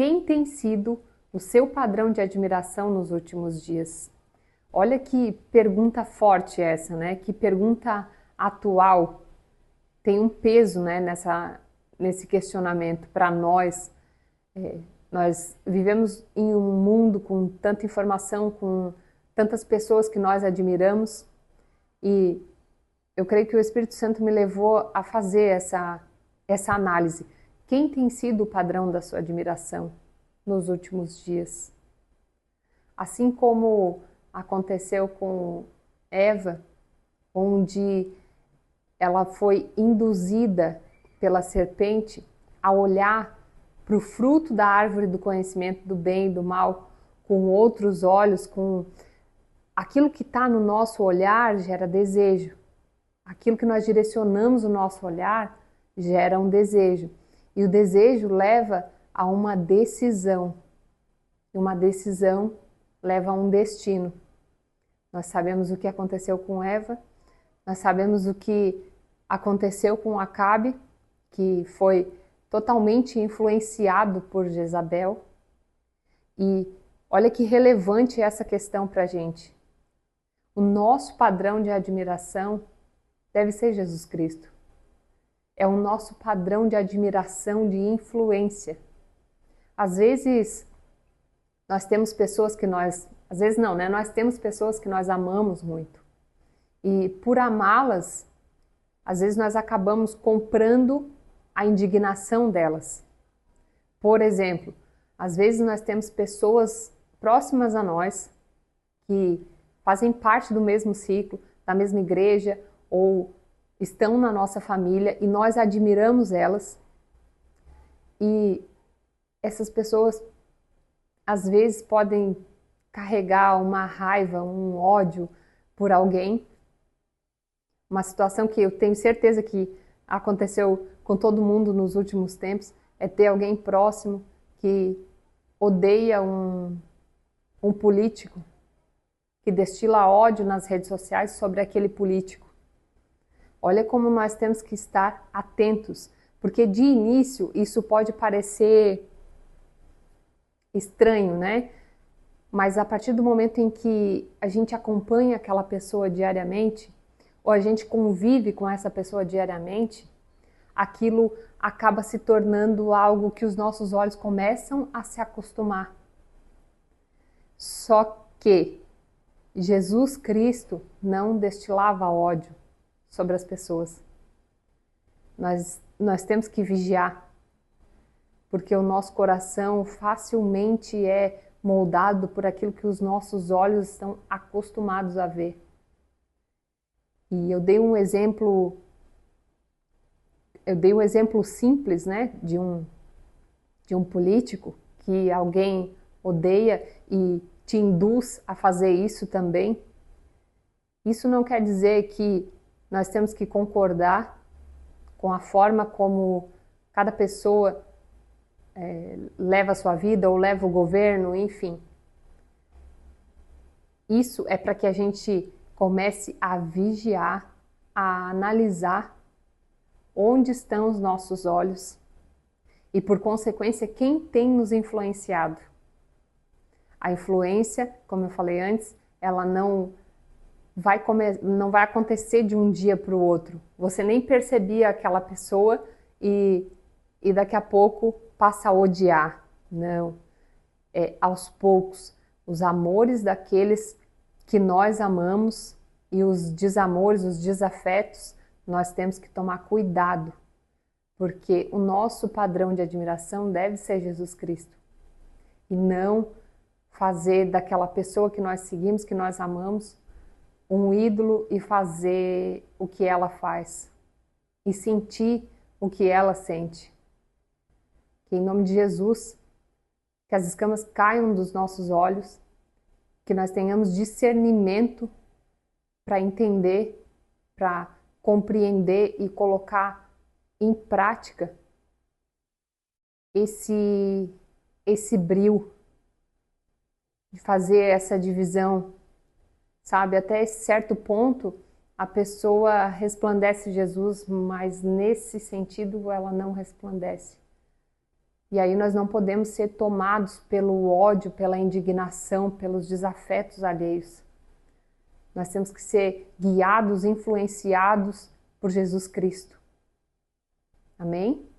quem tem sido o seu padrão de admiração nos últimos dias? Olha que pergunta forte essa, né? Que pergunta atual. Tem um peso, né, nesse questionamento para nós. Nós vivemos em um mundo com tanta informação, com tantas pessoas que nós admiramos, e eu creio que o Espírito Santo me levou a fazer essa análise. Quem tem sido o padrão da sua admiração nos últimos dias? Assim como aconteceu com Eva, onde ela foi induzida pela serpente a olhar para o fruto da árvore do conhecimento do bem e do mal com outros olhos, com aquilo que está no nosso olhar gera desejo. Aquilo que nós direcionamos o nosso olhar gera um desejo. E o desejo leva a uma decisão. E uma decisão leva a um destino. Nós sabemos o que aconteceu com Eva, nós sabemos o que aconteceu com Acabe, que foi totalmente influenciado por Jezabel. E olha que relevante essa questão para a gente. O nosso padrão de admiração deve ser Jesus Cristo. É o nosso padrão de admiração, de influência. Às vezes, nós temos pessoas que nós... Às vezes não, né? Nós temos pessoas que nós amamos muito. E por amá-las, às vezes nós acabamos comprando a indignação delas. Por exemplo, às vezes nós temos pessoas próximas a nós que fazem parte do mesmo ciclo, da mesma igreja, ou estão na nossa família e nós admiramos elas. E essas pessoas às vezes podem carregar uma raiva, um ódio por alguém. Uma situação que eu tenho certeza que aconteceu com todo mundo nos últimos tempos é ter alguém próximo que odeia um político, que destila ódio nas redes sociais sobre aquele político. Olha como nós temos que estar atentos, porque de início isso pode parecer estranho, né? Mas a partir do momento em que a gente acompanha aquela pessoa diariamente, ou a gente convive com essa pessoa diariamente, aquilo acaba se tornando algo que os nossos olhos começam a se acostumar. Só que Jesus Cristo não destilava ódio sobre as pessoas. Nós temos que vigiar, porque o nosso coração facilmente é moldado por aquilo que os nossos olhos estão acostumados a ver. E eu dei um exemplo simples, né, de um político que alguém odeia e te induz a fazer isso também. Isso não quer dizer que nós temos que concordar com a forma como cada pessoa leva a sua vida ou leva o governo, enfim. Isso é para que a gente comece a vigiar, a analisar onde estão os nossos olhos e, por consequência, quem tem nos influenciado. A influência, como eu falei antes, ela não vai acontecer de um dia para o outro. Você nem percebia aquela pessoa e daqui a pouco passa a odiar. Não. É aos poucos. Os amores daqueles que nós amamos e os desamores, os desafetos, nós temos que tomar cuidado, porque o nosso padrão de admiração deve ser Jesus Cristo e não fazer daquela pessoa que nós seguimos, que nós amamos, um ídolo e fazer o que ela faz e sentir o que ela sente. Que em nome de Jesus, que as escamas caiam dos nossos olhos, que nós tenhamos discernimento para entender, para compreender e colocar em prática esse bril de fazer essa divisão, sabe? Até certo ponto a pessoa resplandece Jesus, mas nesse sentido ela não resplandece. E aí nós não podemos ser tomados pelo ódio, pela indignação, pelos desafetos alheios. Nós temos que ser guiados, influenciados por Jesus Cristo. Amém?